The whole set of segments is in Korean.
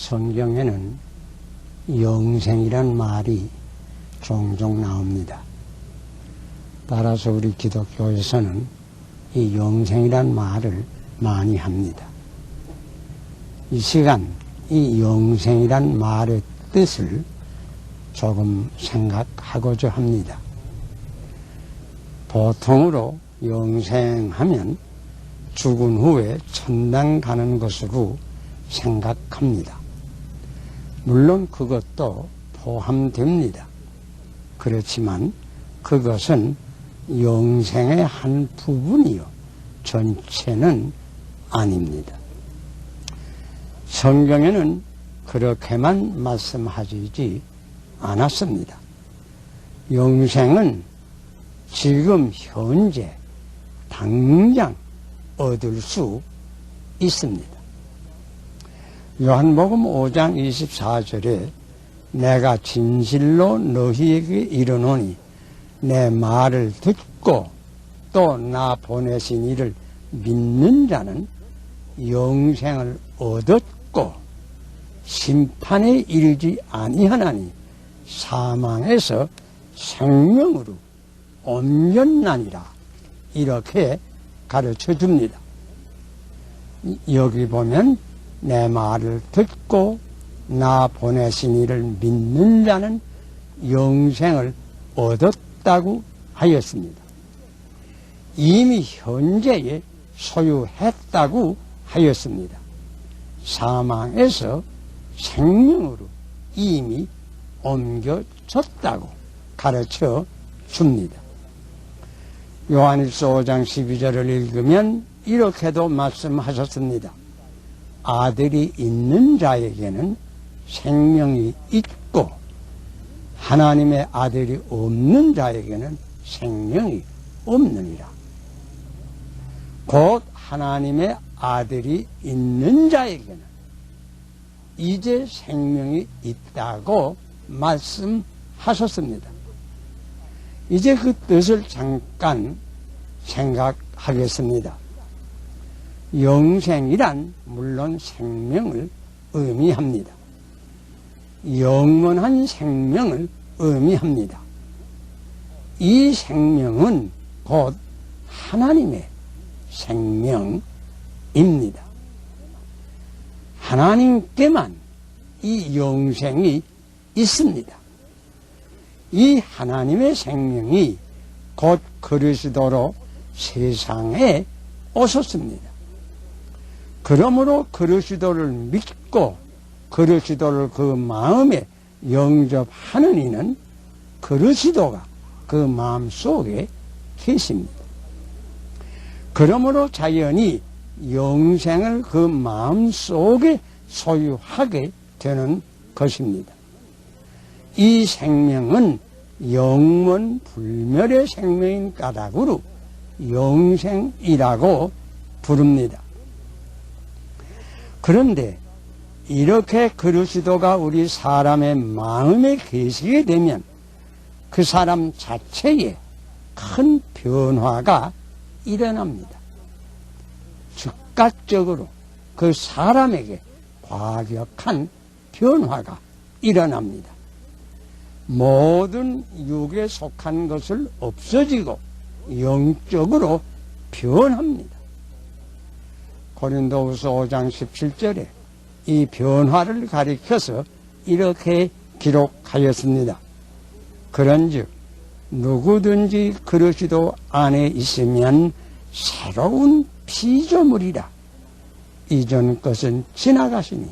성경에는 영생이란 말이 종종 나옵니다. 따라서 우리 기독교에서는 이 영생이란 말을 많이 합니다. 이 시간 이 영생이란 말의 뜻을 조금 생각하고자 합니다. 보통으로 영생하면 죽은 후에 천당 가는 것으로 생각합니다. 물론 그것도 포함됩니다. 그렇지만 그것은 영생의 한 부분이요, 전체는 아닙니다. 성경에는 그렇게만 말씀하지 않았습니다. 영생은 지금 현재 당장 얻을 수 있습니다. 요한복음 5장 24절에 내가 진실로 너희에게 이르노니 내 말을 듣고 또 나 보내신 이를 믿는 자는 영생을 얻었고 심판에 이르지 아니하나니 사망에서 생명으로 옮겼나니라, 이렇게 가르쳐 줍니다. 여기 보면 내 말을 듣고 나 보내신 이를 믿는 자는 영생을 얻었다고 하였습니다. 이미 현재에 소유했다고 하였습니다. 사망에서 생명으로 이미 옮겨졌다고 가르쳐 줍니다. 요한일서 5장 12절을 읽으면 이렇게도 말씀하셨습니다. 아들이 있는 자에게는 생명이 있고 하나님의 아들이 없는 자에게는 생명이 없느니라. 곧 하나님의 아들이 있는 자에게는 이제 생명이 있다고 말씀하셨습니다. 이제 그 뜻을 잠깐 생각하겠습니다. 영생이란 물론 생명을 의미합니다. 영원한 생명을 의미합니다. 이 생명은 곧 하나님의 생명입니다. 하나님께만 이 영생이 있습니다. 이 하나님의 생명이 곧 그리스도로 세상에 오셨습니다. 그러므로 그리스도를 믿고 그리스도를 그 마음에 영접하는 이는 그리스도가 그 마음 속에 계십니다. 그러므로 자연히 영생을 그 마음 속에 소유하게 되는 것입니다. 이 생명은 영원 불멸의 생명인 까닭으로 영생이라고 부릅니다. 그런데 이렇게 그리스도가 우리 사람의 마음에 계시게 되면 그 사람 자체에 큰 변화가 일어납니다. 즉각적으로 그 사람에게 과격한 변화가 일어납니다. 모든 육에 속한 것을 없어지고 영적으로 변합니다. 고린도후서 5장 17절에 이 변화를 가리켜서 이렇게 기록하였습니다. 그런즉 누구든지 그리스도 안에 있으면 새로운 피조물이라. 이전 것은 지나가시니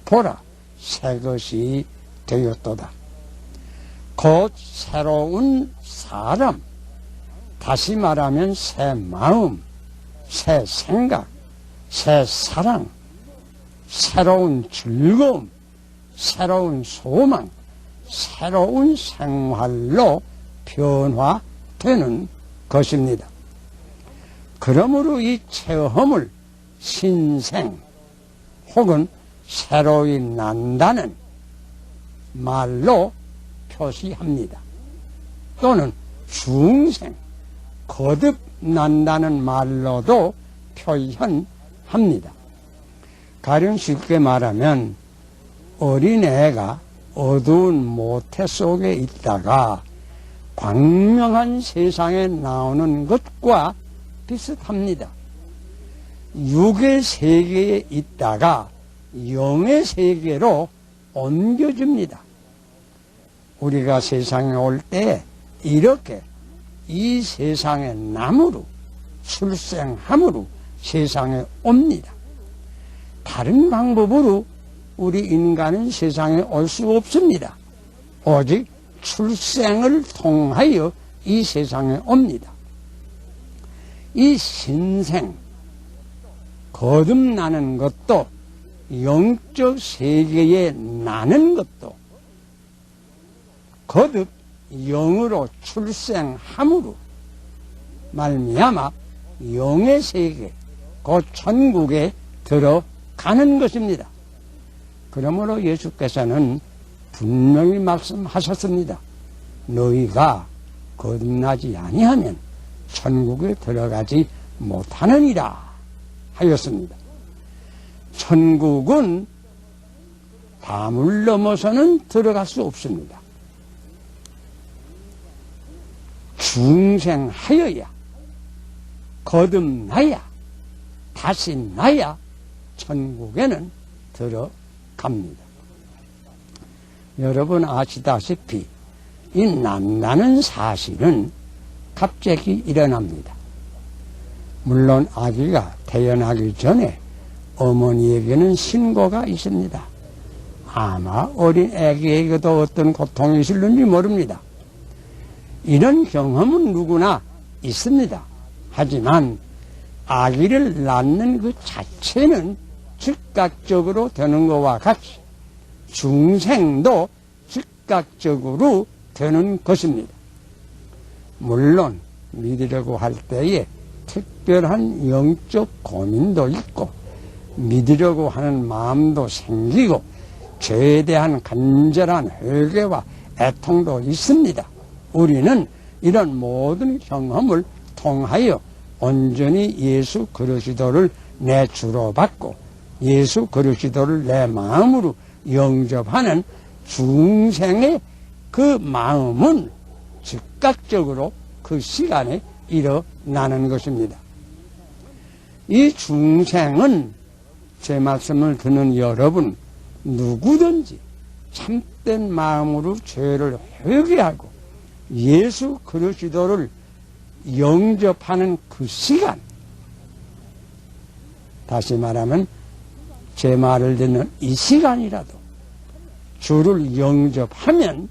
보라 새 것이 되었도다. 곧 새로운 사람, 다시 말하면 새 마음, 새 생각, 새 사랑, 새로운 즐거움, 새로운 소망, 새로운 생활로 변화되는 것입니다. 그러므로 이 체험을 신생 혹은 새로이 난다는 말로 표시합니다. 또는 중생, 거듭 난다는 말로도 표현합니다. 가령 쉽게 말하면 어린애가 어두운 모태 속에 있다가 광명한 세상에 나오는 것과 비슷합니다. 육의 세계에 있다가 영의 세계로 옮겨집니다. 우리가 세상에 올 때 이렇게 이 세상의 남으로 출생함으로 세상에 옵니다. 다른 방법으로 우리 인간은 세상에 올 수 없습니다. 오직 출생을 통하여 이 세상에 옵니다. 이 신생, 거듭나는 것도 영적 세계에 나는 것도 거듭 영으로 출생함으로 말미암아 영의 세계, 곧 천국에 들어가는 것입니다. 그러므로 예수께서는 분명히 말씀하셨습니다. 너희가 거듭나지 아니하면 천국에 들어가지 못하느니라 하였습니다. 천국은 담을 넘어서는 들어갈 수 없습니다. 중생하여야, 거듭나야, 다시 나야 천국에는 들어갑니다. 여러분 아시다시피 이 난다는 사실은 갑자기 일어납니다. 물론 아기가 태어나기 전에 어머니에게는 신고가 있습니다. 아마 어린 아기에게도 어떤 고통이 있을는지 모릅니다. 이런 경험은 누구나 있습니다. 하지만 아기를 낳는 그 자체는 즉각적으로 되는 것과 같이 중생도 즉각적으로 되는 것입니다. 물론 믿으려고 할 때에 특별한 영적 고민도 있고 믿으려고 하는 마음도 생기고 죄에 대한 간절한 회개와 애통도 있습니다. 우리는 이런 모든 경험을 통하여 온전히 예수 그리스도를 내 주로 받고 예수 그리스도를 내 마음으로 영접하는 중생의 그 마음은 즉각적으로 그 시간에 일어나는 것입니다. 이 중생은 제 말씀을 듣는 여러분 누구든지 참된 마음으로 죄를 회개하고 예수 그리스도를 영접하는 그 시간, 다시 말하면 제 말을 듣는 이 시간이라도 주를 영접하면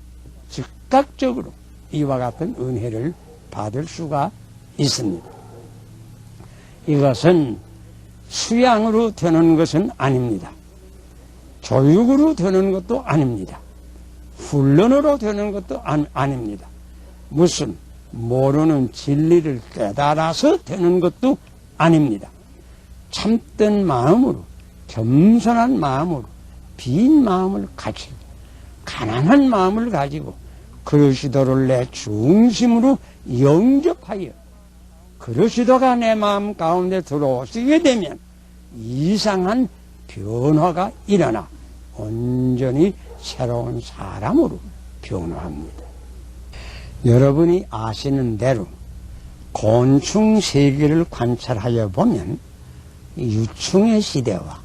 즉각적으로 이와 같은 은혜를 받을 수가 있습니다. 이것은 수양으로 되는 것은 아닙니다. 교육으로 되는 것도 아닙니다. 훈련으로 되는 것도 아닙니다. 무슨 모르는 진리를 깨달아서 되는 것도 아닙니다. 참된 마음으로, 겸손한 마음으로, 빈 마음을 가지고, 가난한 마음을 가지고 그리스도를 내 중심으로 영접하여 그리스도가 내 마음 가운데 들어오시게 되면 이상한 변화가 일어나 온전히 새로운 사람으로 변화합니다. 여러분이 아시는 대로 곤충 세계를 관찰하여 보면 유충의 시대와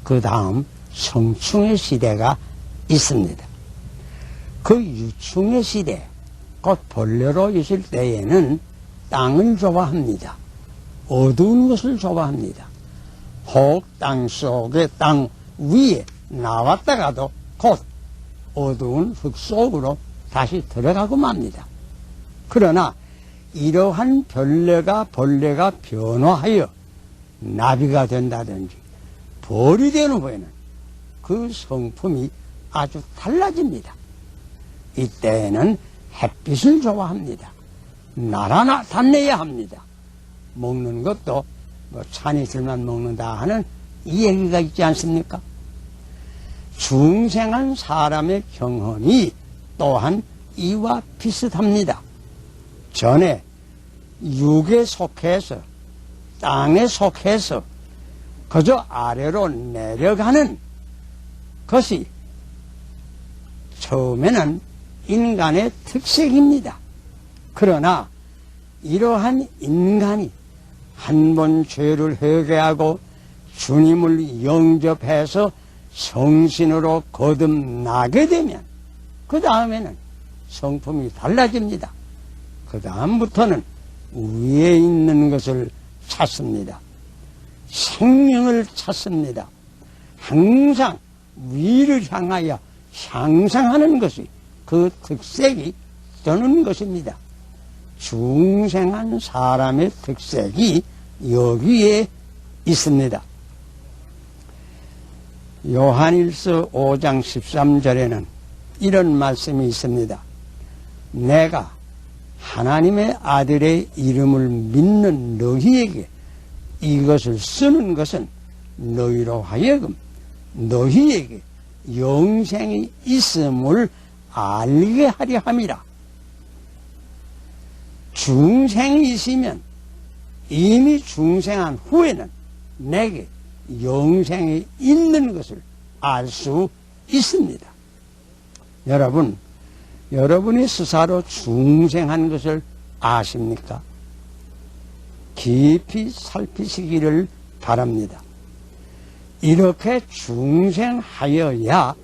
그 다음 성충의 시대가 있습니다. 그 유충의 시대, 곧 벌레로 있을 때에는 땅을 좋아합니다. 어두운 것을 좋아합니다. 혹 땅 속에, 땅 위에 나왔다가도 곧 어두운 흙 속으로 다시 들어가고 맙니다. 그러나 이러한 벌레가 변화하여 나비가 된다든지 벌이 되는 후에는 그 성품이 아주 달라집니다. 이때에는 햇빛을 좋아합니다. 나타내야 합니다. 먹는 것도 찬이슬만 먹는다 하는 이 얘기가 있지 않습니까? 중생한 사람의 경험이 또한 이와 비슷합니다. 전에 육에 속해서 땅에 속해서 그저 아래로 내려가는 것이 처음에는 인간의 특색입니다. 그러나 이러한 인간이 한 번 죄를 회개하고 주님을 영접해서 성신으로 거듭나게 되면 그 다음에는 성품이 달라집니다. 그 다음부터는 위에 있는 것을 찾습니다. 생명을 찾습니다. 항상 위를 향하여 향상하는 것이 그 특색이 되는 것입니다. 중생한 사람의 특색이 여기에 있습니다. 요한일서 5장 13절에는 이런 말씀이 있습니다. 내가 하나님의 아들의 이름을 믿는 너희에게 이것을 쓰는 것은 너희로 하여금 너희에게 영생이 있음을 알게 하려 함이라. 중생이 있으면 이미 중생한 후에는 내게 영생이 있는 것을 알 수 있습니다. 여러분, 여러분이 스스로 중생한 것을 아십니까? 깊이 살피시기를 바랍니다. 이렇게 중생하여야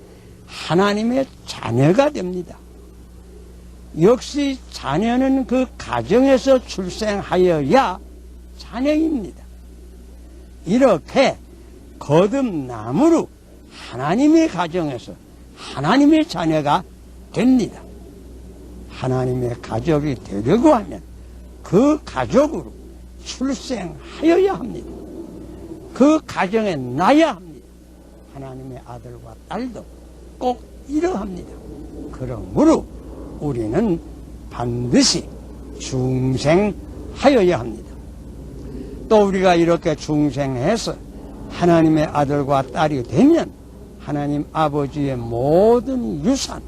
하나님의 자녀가 됩니다. 역시 자녀는 그 가정에서 출생하여야 자녀입니다. 이렇게 거듭남으로 하나님의 가정에서 하나님의 자녀가 됩니다. 하나님의 가족이 되려고 하면 그 가족으로 출생하여야 합니다. 그 가정에 나야 합니다. 하나님의 아들과 딸도 꼭 이러합니다. 그러므로 우리는 반드시 중생하여야 합니다. 또 우리가 이렇게 중생해서 하나님의 아들과 딸이 되면 하나님 아버지의 모든 유산,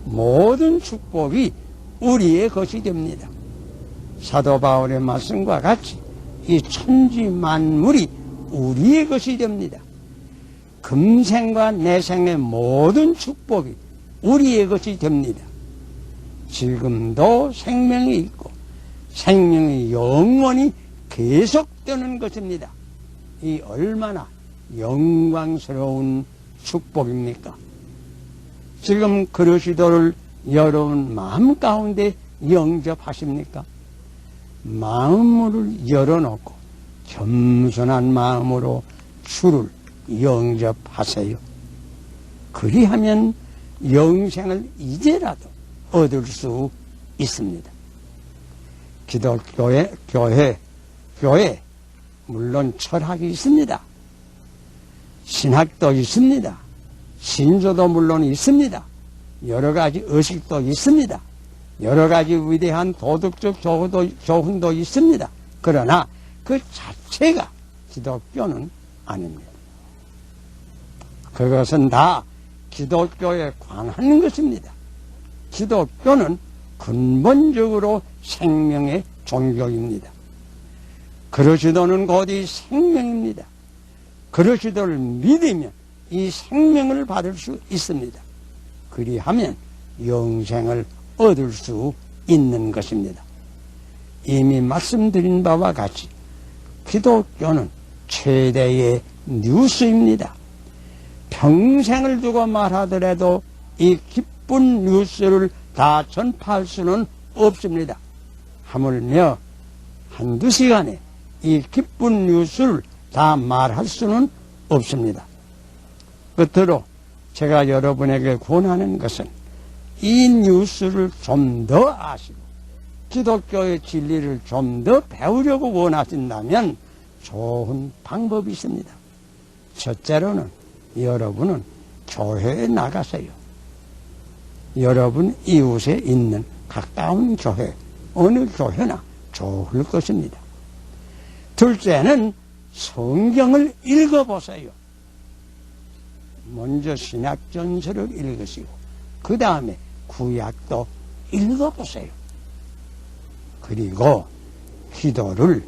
모든 축복이 우리의 것이 됩니다. 사도 바울의 말씀과 같이 이 천지 만물이 우리의 것이 됩니다. 금생과 내생의 모든 축복이 우리의 것이 됩니다. 지금도 생명이 있고 생명이 영원히 계속되는 것입니다. 이 얼마나 영광스러운 축복입니까? 지금 그리스도를 여러분 마음 가운데 영접하십니까? 마음을 열어놓고 겸손한 마음으로 주를 영접하세요. 그리하면 영생을 이제라도 얻을 수 있습니다. 기독교회, 교회, 물론 철학이 있습니다. 신학도 있습니다. 신조도 물론 있습니다. 여러 가지 의식도 있습니다. 여러 가지 위대한 도덕적 교훈도 있습니다. 그러나 그 자체가 기독교는 아닙니다. 그것은 다 기독교에 관한 것입니다. 기독교는 근본적으로 생명의 종교입니다. 그리스도는 곧 이 생명입니다. 그리스도를 믿으면 이 생명을 받을 수 있습니다. 그리하면 영생을 얻을 수 있는 것입니다. 이미 말씀드린 바와 같이 기독교는 최대의 뉴스입니다. 평생을 두고 말하더라도 이 기쁜 뉴스를 다 전파할 수는 없습니다. 하물며 한두 시간에 이 기쁜 뉴스를 다 말할 수는 없습니다. 끝으로 제가 여러분에게 권하는 것은 이 뉴스를 좀 더 아시고 기독교의 진리를 좀 더 배우려고 원하신다면 좋은 방법이 있습니다. 첫째로는 여러분은 교회에 나가세요. 여러분 이웃에 있는 가까운 교회, 어느 교회나 좋을 것입니다. 둘째는 성경을 읽어보세요. 먼저 신약전서를 읽으시고 그 다음에 구약도 읽어보세요. 그리고 기도를